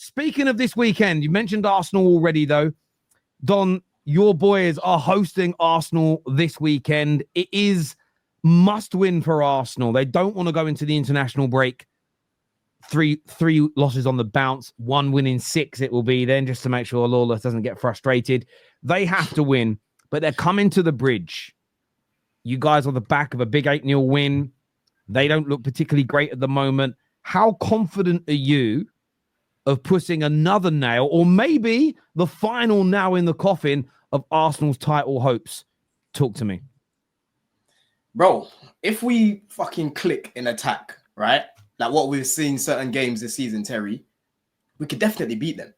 Speaking of this weekend, you mentioned Arsenal already, though. Don, your boys are hosting Arsenal this weekend. It is must win for Arsenal. They don't want to go into the international break. Three losses on the bounce, 1 win in 6 it will be then, just to make sure Lawless doesn't get frustrated. They have to win, but they're coming to the bridge. You guys on the back of a big 8-0 win. They don't look particularly great at the moment. How confident are you of putting another nail, or maybe the final nail in the coffin of Arsenal's title hopes? Talk to me. Bro, if we fucking click in attack, right? Like what we've seen certain games this season, Terry, we could definitely beat them.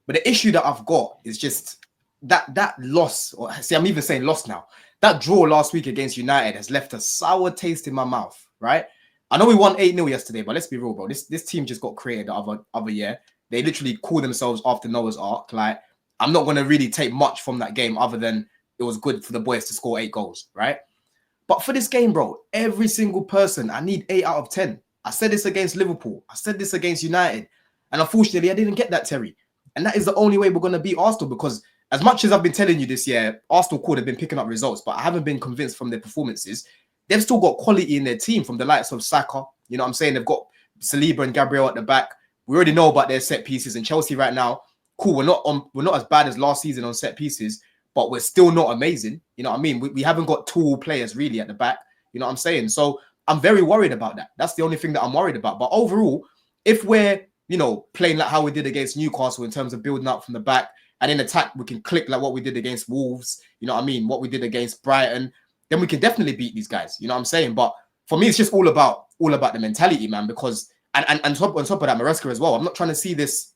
But the issue that I've got is just that loss, or see, I'm even saying loss now. That draw last week against United has left a sour taste in my mouth, right? I know we won 8-0 yesterday, but let's be real, bro. This team just got created the other year. They literally call themselves after Noah's Ark. Like, I'm not going to really take much from that game other than it was good for the boys to score 8 goals, right? But for this game, bro, every single person, I need 8 out of 10. I said this against Liverpool. I said this against United. And unfortunately, I didn't get that, Terry. And that is the only way we're going to beat Arsenal, because as much as I've been telling you this year, Arsenal could have been picking up results, but I haven't been convinced from their performances. They've still got quality in their team from the likes of Saka. You know what I'm saying? They've got Saliba and Gabriel at the back. We already know about their set pieces. And Chelsea right now, cool, we're not as bad as last season on set pieces, but we're still not amazing. You know what I mean? We haven't got tall players really at the back. You know what I'm saying? So I'm very worried about that. That's the only thing that I'm worried about. But overall, if we're, playing like how we did against Newcastle in terms of building up from the back, and in attack, we can click like what we did against Wolves, you know what I mean? What we did against Brighton, then we can definitely beat these guys. You know what I'm saying? But for me, it's just all about the mentality, man, because and on top of that, Maresca as well. I'm not trying to see this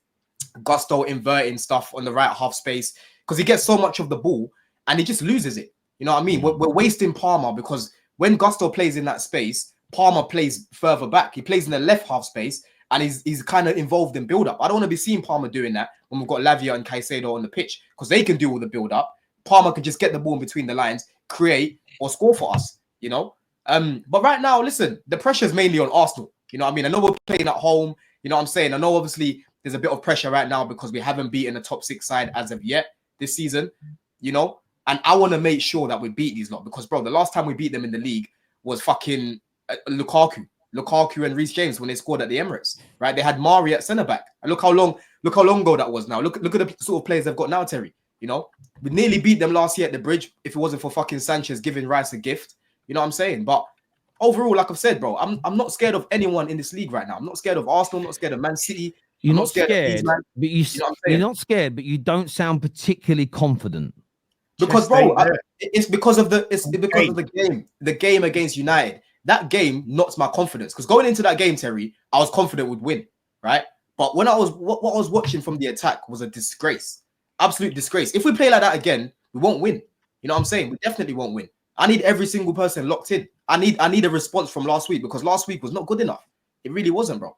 Gusto inverting stuff on the right half space, because he gets so much of the ball and he just loses it. You know what I mean? We're wasting Palmer, because when Gusto plays in that space, Palmer plays further back. He plays in the left half space and he's kind of involved in build-up. I don't want to be seeing Palmer doing that when we've got Lavia and Caicedo on the pitch, because they can do all the build-up. Palmer can just get the ball in between the lines, create or score for us, But right now, listen, the pressure is mainly on Arsenal. You know what I mean? I know we're playing at home. You know what I'm saying? I know obviously there's a bit of pressure right now because we haven't beaten a top 6 side as of yet this season, and I want to make sure that we beat these lot, because, bro, the last time we beat them in the league was fucking Lukaku and Reece James when they scored at the Emirates, right? They had Mari at centre back, and look how long ago that was now. Look at the sort of players they've got now, Terry. We nearly beat them last year at the Bridge if it wasn't for fucking Sanchez giving Rice a gift. You know what I'm saying? But overall, like I've said, bro, I'm not scared of anyone in this league right now. I'm not scared of Arsenal. I'm not scared of Man City. You're not scared, but you're not scared, but you don't sound particularly confident. Because, bro, it's because of the game against United. That game knocks my confidence, because going into that game, Terry, I was confident we'd win, right? But when what I was watching from the attack was a disgrace, absolute disgrace. If we play like that again, we won't win. You know what I'm saying? We definitely won't win. I need every single person locked in. I need a response from last week, because last week was not good enough. It really wasn't, bro.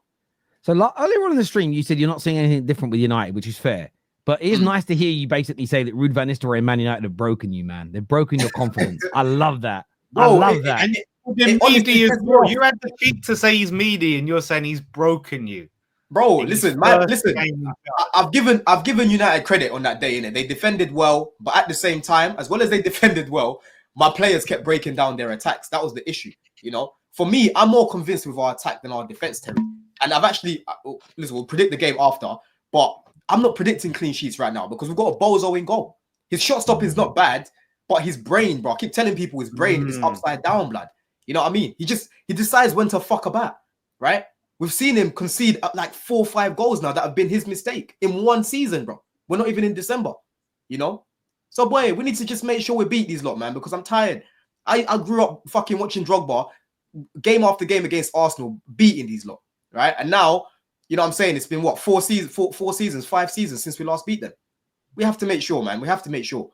So earlier on in the stream, you said you're not seeing anything different with United, which is fair. But it is nice to hear you basically say that Ruud van Nistelrooy and Man United have broken you, man. They've broken your confidence. I love that. Bro, I love that. You had the cheek to say he's meaty, and you're saying he's broken you. Bro, listen. I've given United credit on that day, innit? They defended well, but at the same time, as well as they defended well, my players kept breaking down their attacks. That was the issue, For me, I'm more convinced with our attack than our defense, Terry. And I've actually, listen, we'll predict the game after, but I'm not predicting clean sheets right now, because we've got a Bozo in goal. His shot stop is not bad, but his brain, bro, I keep telling people his brain is upside down, blood. You know what I mean? He decides when to fuck about, right? We've seen him concede like 4 or 5 goals now that have been his mistake in one season, bro. We're not even in December, So, boy, we need to just make sure we beat these lot, man, because I'm tired. I grew up fucking watching Drogba game after game against Arsenal, beating these lot, right? And now, you know what I'm saying? It's been, 5 seasons since we last beat them. We have to make sure, man. We have to make sure.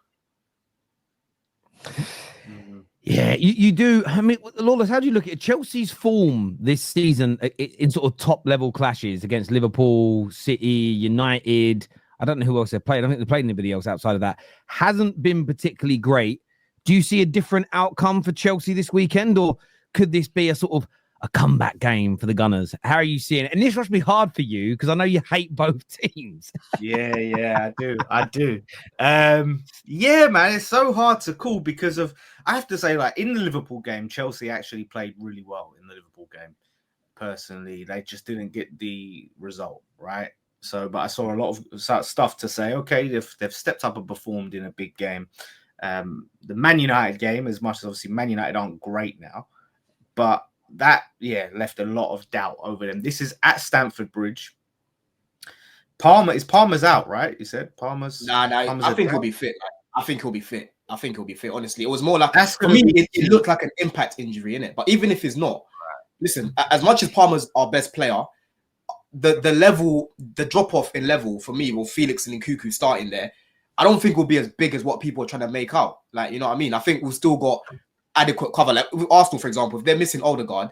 Yeah, you do. I mean, Lawless, how do you look at Chelsea's form this season in sort of top-level clashes against Liverpool, City, United? I don't know who else they've played. I don't think they played anybody else outside of that. Hasn't been particularly great. Do you see a different outcome for Chelsea this weekend, or could this be a sort of a comeback game for the Gunners. How are you seeing it? And this must be hard for you because I know you hate both teams. Yeah, I do. Yeah, man, it's so hard to call because of, I have to say, like in the Liverpool game, Chelsea actually played really well in the Liverpool game. Personally, they just didn't get the result, right? So, but I saw a lot of stuff to say, okay, they've stepped up and performed in a big game. The Man United game, as much as obviously Man United aren't great now, but that, left a lot of doubt over them. This is at Stamford Bridge. Palmer's out, right? You said Palmer's. Nah. Palmer's I think he'll be fit. I think he'll be fit. Honestly, it was more like for me. It looked like an impact injury, innit? But even if it's not, listen. As much as Palmer's our best player, the level, the drop off in level for me, with Felix and Nkunku starting there, I don't think will be as big as what people are trying to make out. Like, you know what I mean? I think we've still got adequate cover. Like with Arsenal, for example, if they're missing Odegaard,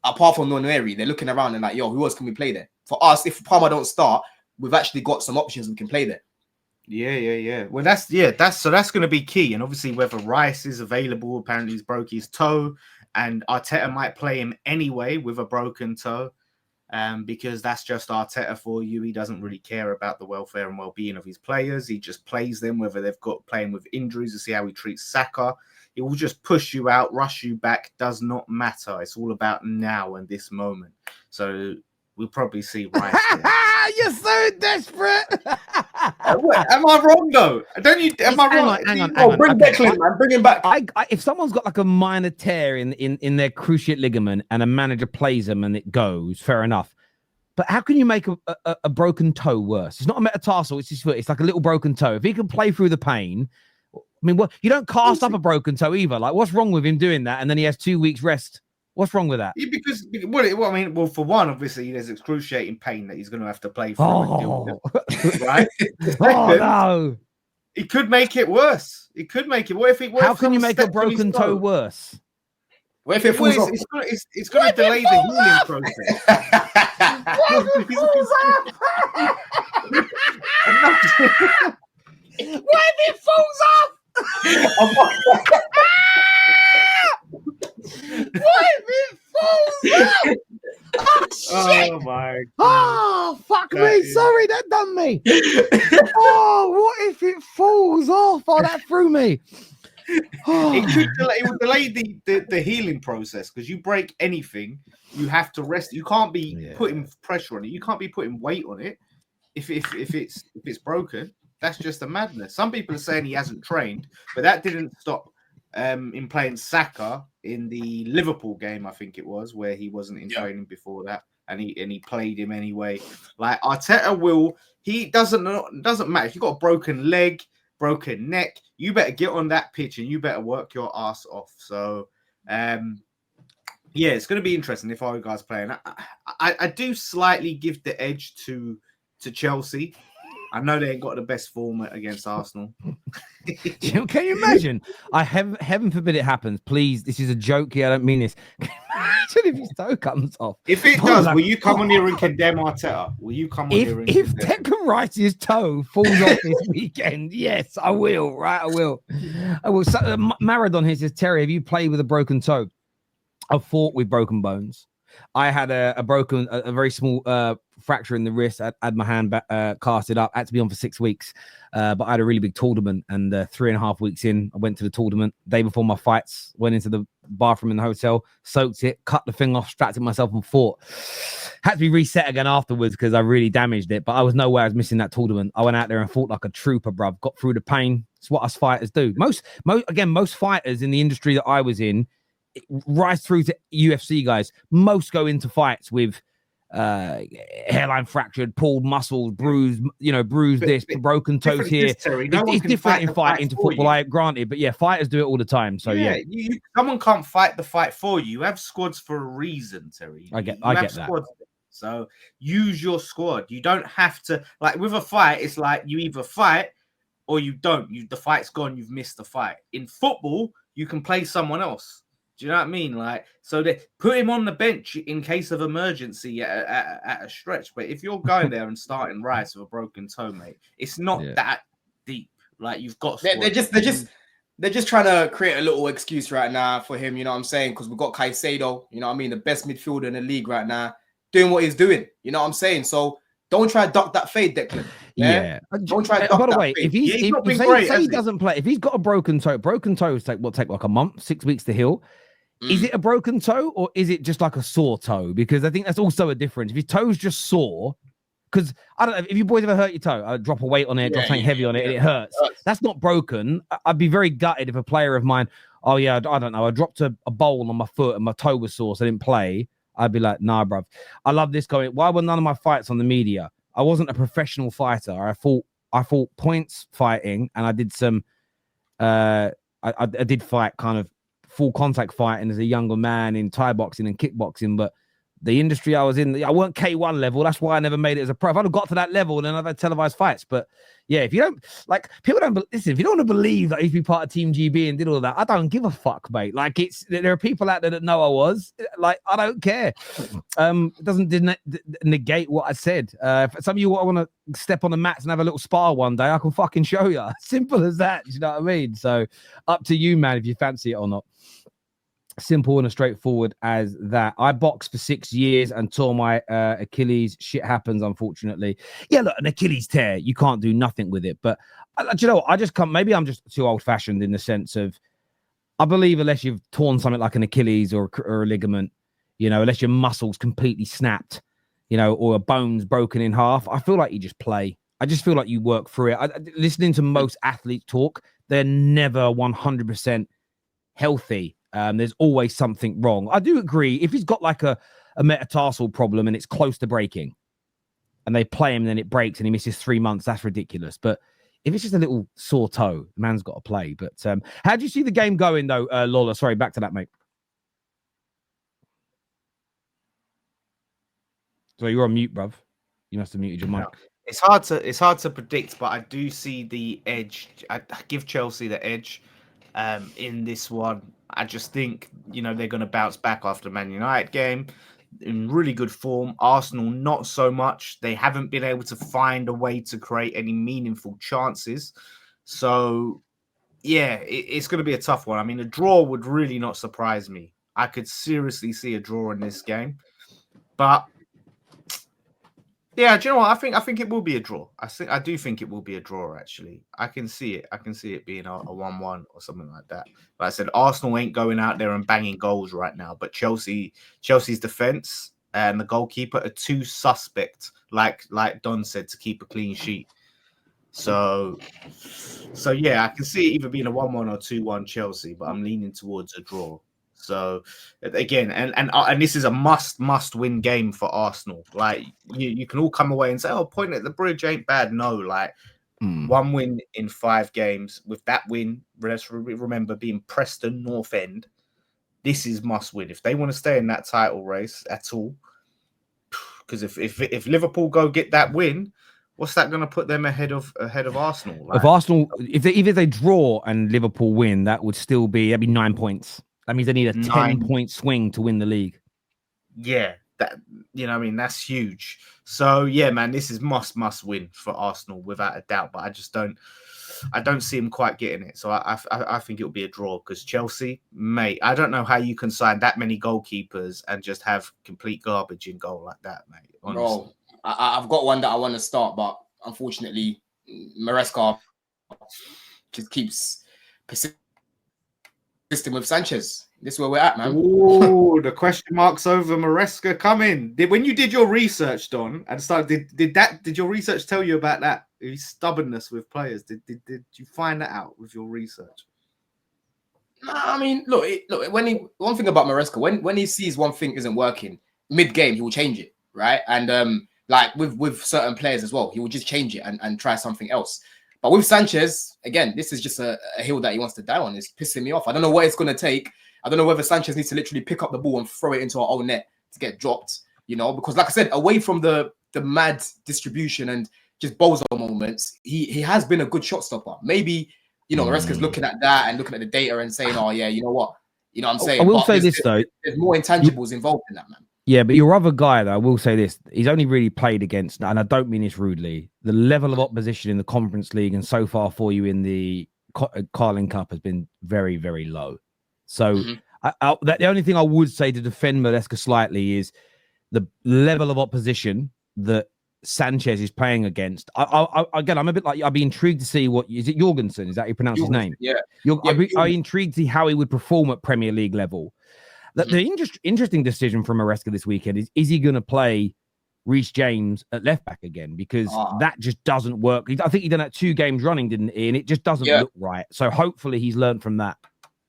apart from Noneri, they're looking around and like, yo, who else can we play there? For us, if Palmer don't start, we've actually got some options we can play there. Yeah. Well, that's going to be key, and obviously whether Rice is available. Apparently, he's broke his toe, and Arteta might play him anyway with a broken toe, because that's just Arteta for you. He doesn't really care about the welfare and well-being of his players. He just plays them whether they've got playing with injuries, to see how he treats Saka. It will just push you out, rush you back. Does not matter. It's all about now and this moment. So we'll probably see Rice. You're so desperate. What? Am I wrong though? Don't you? Am I wrong? Hang on. Bring Declan, man. Bring him back. If someone's got like a minor tear in their cruciate ligament and a manager plays them and it goes, fair enough. But how can you make a broken toe worse? It's not a metatarsal. It's his foot. It's like a little broken toe. If he can play through the pain, I mean, what, you don't cast up a broken toe either. Like, what's wrong with him doing that? And then he has 2 weeks rest. What's wrong with that? Yeah, because for one, obviously, there's excruciating pain that he's going to have to play through. Right? Oh no! It could make it worse. It could make it. How can you make a broken toe worse? What if it falls off? It's going to delay the healing process. What if it falls off? What if it falls off? What if it falls off? Oh, shit. Oh my God. Oh, fuck me. Sorry, that done me. Oh, what if it falls off? Oh, that threw me. Oh. It would delay the healing process, because you break anything, you have to rest. You can't be putting pressure on it. You can't be putting weight on it. If it's broken, that's just a madness. Some people are saying he hasn't trained, but that didn't stop in playing Saka in the Liverpool game, I think it was, where he wasn't in training before that, and he played him anyway. Like Arteta doesn't matter if you've got a broken leg, broken neck, you better get on that pitch and you better work your ass off. So it's going to be interesting if Odegaard's playing. I do slightly give the edge to Chelsea. I know they ain't got the best form against Arsenal. Can you imagine? Heaven forbid it happens. Please, this is a joke here. I don't mean this. Can you imagine if his toe comes off? If it does, will you come on here and condemn Arteta? Will you come on here and if Declan Rice's toe falls off this weekend? Yes, I will. Right, I will. So, Maradon here says, Terry, have you played with a broken toe? I've fought with broken bones. I had a very small fracture in the wrist. I had my hand casted up. I had to be on for 6 weeks. But I had a really big tournament, and 3.5 weeks in, I went to the tournament. Day before my fights, went into the bathroom in the hotel, soaked it, cut the thing off, strapped it myself, and fought. Had to be reset again afterwards because I really damaged it. But I was nowhere. I was missing that tournament. I went out there and fought like a trooper, bruv. Got through the pain. It's what us fighters do. Most fighters in the industry that I was in, right through to UFC guys, most go into fights with hairline fractured, pulled muscles, bruised this, broken toes here. It's different in fighting to football, I granted, but fighters do it all the time. So someone can't fight the fight for you. You have squads for a reason, Terry. I get that. So use your squad. You don't have to, like with a fight, it's like you either fight or you don't. The fight's gone, you've missed the fight. In football, you can play someone else. Do you know what I mean? Like, so they put him on the bench in case of emergency at a stretch. But if you're going there and starting Rice with a broken toe, mate, it's not that deep. Like, you've got. They're just they're just trying to create a little excuse right now for him, you know what I'm saying? Because we've got Caicedo, you know what I mean, the best midfielder in the league right now, doing what he's doing, you know what I'm saying? So don't try to duck that fade, Declan. Yeah. Don't try to duck By the that way, fade. if he's he's not been say, great, say has he he? doesn't play, if he's got a broken toes take like a month, 6 weeks to heal. Is it a broken toe or is it just like a sore toe? Because I think that's also a difference. If your toe's just sore, because I don't know if you boys ever hurt your toe, drop a weight on it, drop something heavy on it, and it hurts. That's not broken. I'd be very gutted if a player of mine, oh yeah, I don't know, I dropped a bowl on my foot and my toe was sore, so I didn't play. I'd be like, nah, bruv. I love this going. Why were none of my fights on the media? I wasn't a professional fighter. I fought points fighting, and I did some. I did fight kind of full contact fighting as a younger man in Thai boxing and kickboxing, but the industry I was in, I weren't K1 level. That's why I never made it as a pro. If I'd have got to that level, then I've had televised fights. But yeah, if you don't like, people don't listen. If you don't want to believe that I used to be part of Team GB and did all that, I don't give a fuck, mate. Like there are people out there that know I was. Like I don't care. It doesn't negate what I said. If some of you want to step on the mats and have a little spar one day, I can fucking show you. Simple as that. You know what I mean? So up to you, man, if you fancy it or not. Simple and as straightforward as that. I boxed for 6 years and tore my Achilles. Shit happens, unfortunately. Yeah, look, an Achilles tear, you can't do nothing with it. But do you know what? I just can't. Maybe I'm just too old-fashioned in the sense of I believe unless you've torn something like an Achilles or a ligament, you know, unless your muscles completely snapped, you know, or a bone's broken in half, I feel like you just play. I just feel like you work through it. Listening to most athletes talk, they're never 100% healthy. There's always something wrong. I do agree. If he's got like a metatarsal problem and it's close to breaking and they play him and then it breaks and he misses 3 months, that's ridiculous. But if it's just a little sore toe, the man's got to play. But how do you see the game going, though, Lola? Sorry, back to that, mate. So you're on mute, bruv. You must have muted your mic. It's hard to predict, but I do see the edge. I give Chelsea the edge in this one. I just think, you know, they're going to bounce back after Man United game in really good form. Arsenal, not so much. They haven't been able to find a way to create any meaningful chances. So, yeah, it's going to be a tough one. I mean, a draw would really not surprise me. I could seriously see a draw in this game. But yeah, do you know what? I think it will be a draw. I do think it will be a draw. Actually, I can see it. I can see it being a 1-1 or something like that. But I said Arsenal ain't going out there and banging goals right now. But Chelsea's defense and the goalkeeper are too suspect. Like Don said, to keep a clean sheet. So yeah, I can see it either being a 1-1 or 2-1 Chelsea. But I'm leaning towards a draw. So again, and this is a must win game for Arsenal. Like you can all come away and say, "Oh, point at the bridge ain't bad." No, like 1 win in 5 games. With that win, let's remember being Preston North End. This is must win if they want to stay in that title race at all. Because if Liverpool go get that win, what's that going to put them ahead of Arsenal? Like, if Arsenal, if they draw and Liverpool win, that'd be 9 points. That means they need a 10-point swing to win the league. Yeah, that, you know, I mean, that's huge. So yeah, man, this is must win for Arsenal without a doubt. But I don't see him quite getting it. So I think it'll be a draw because Chelsea, mate, I don't know how you can sign that many goalkeepers and just have complete garbage in goal like that, mate. Honestly. Bro, I've got one that I want to start, but unfortunately, Maresca just keeps persisting with Sanchez. This is where we're at, man. Oh, the question marks over Maresca coming. When you did your research, Don, and started, did your research tell you about that? His stubbornness with players. Did you find that out with your research? I mean, look. One thing about Maresca, when he sees one thing isn't working mid-game, he will change it, right? And like with certain players as well, he will just change it and try something else. But with Sanchez, again, this is just a hill that he wants to die on. It's pissing me off. I don't know what it's going to take. I don't know whether Sanchez needs to literally pick up the ball and throw it into our own net to get dropped, you know, because like I said, away from the mad distribution and just bozo moments, he has been a good shot stopper. Maybe, you know, Maresca's looking at that and looking at the data and saying, oh, yeah, you know what? You know what I'm saying? I will say this, though. There's more intangibles involved in that, man. Yeah, but your other guy, though, I will say this. He's only really played against, and I don't mean this rudely, the level of opposition in the Conference League and so far for you in the Carling Cup has been very, very low. So Mhm. the only thing I would say to defend Maresca slightly is the level of opposition that Sanchez is playing against. Again, I'm a bit like, I'd be intrigued to see what is it Jorgensen? Is that how you pronounce his name? Yeah. I'm intrigued to see how he would perform at Premier League level. The interesting decision from Maresca this weekend is he going to play Reece James at left back again? Because that just doesn't work. I think he done that 2 games running, didn't he? And it just doesn't look right. So hopefully he's learned from that.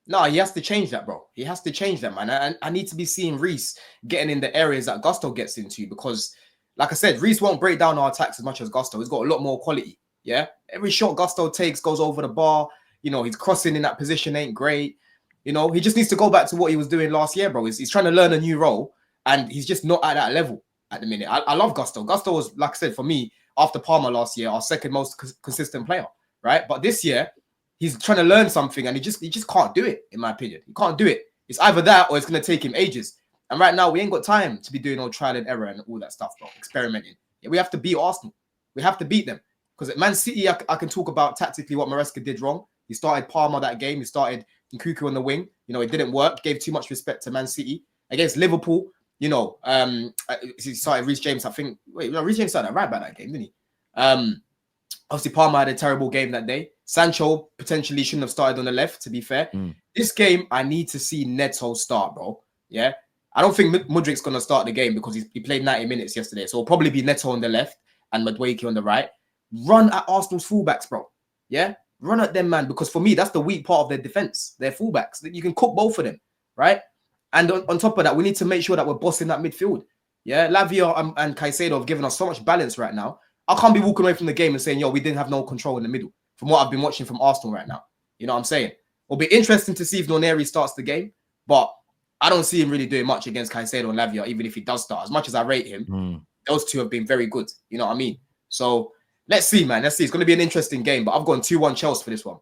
No, he has to change that, bro. He has to change that, man. I need to be seeing Reece getting in the areas that Gusto gets into because, like I said, Reece won't break down our attacks as much as Gusto. He's got a lot more quality. Yeah, every shot Gusto takes goes over the bar. You know, he's crossing in that position ain't great. You know, he just needs to go back to what he was doing last year, bro. He's trying to learn a new role, and he's just not at that level at the minute. I love Gusto. Gusto was, like I said, for me, after Palmer last year, our second most consistent player, right? But this year, he's trying to learn something, and he just can't do it, in my opinion. He can't do it. It's either that or it's going to take him ages. And right now, we ain't got time to be doing all trial and error and all that stuff, bro. Experimenting. Yeah, we have to beat Arsenal. We have to beat them. Because at Man City, I can talk about tactically what Maresca did wrong. He started Palmer that game. He started Nkunku on the wing. You know, it didn't work. Gave too much respect to Man City. Against Liverpool, you know, he started Reece James. I think, Reece James started right back that game, didn't he? Obviously, Palmer had a terrible game that day. Sancho potentially shouldn't have started on the left, to be fair. This game, I need to see Neto start, bro. Yeah? I don't think Mudrik's going to start the game because he played 90 minutes yesterday. So it'll probably be Neto on the left and Madueke on the right. Run at Arsenal's fullbacks, bro. Yeah? Run at them, man, because for me, that's the weak part of their defense. Their fullbacks. You can cook both of them, right? And on top of that, we need to make sure that we're bossing that midfield. Yeah? Lavia and Caicedo have given us so much balance right now. I can't be walking away from the game and saying, yo, we didn't have no control in the middle from what I've been watching from Arsenal right now. You know what I'm saying? It'll be interesting to see if Noneri starts the game, but I don't see him really doing much against Caicedo and Lavia, even if he does start. As much as I rate him, those two have been very good. You know what I mean? So let's see, man. Let's see. It's going to be an interesting game, but I've gone 2-1 Chelsea for this one.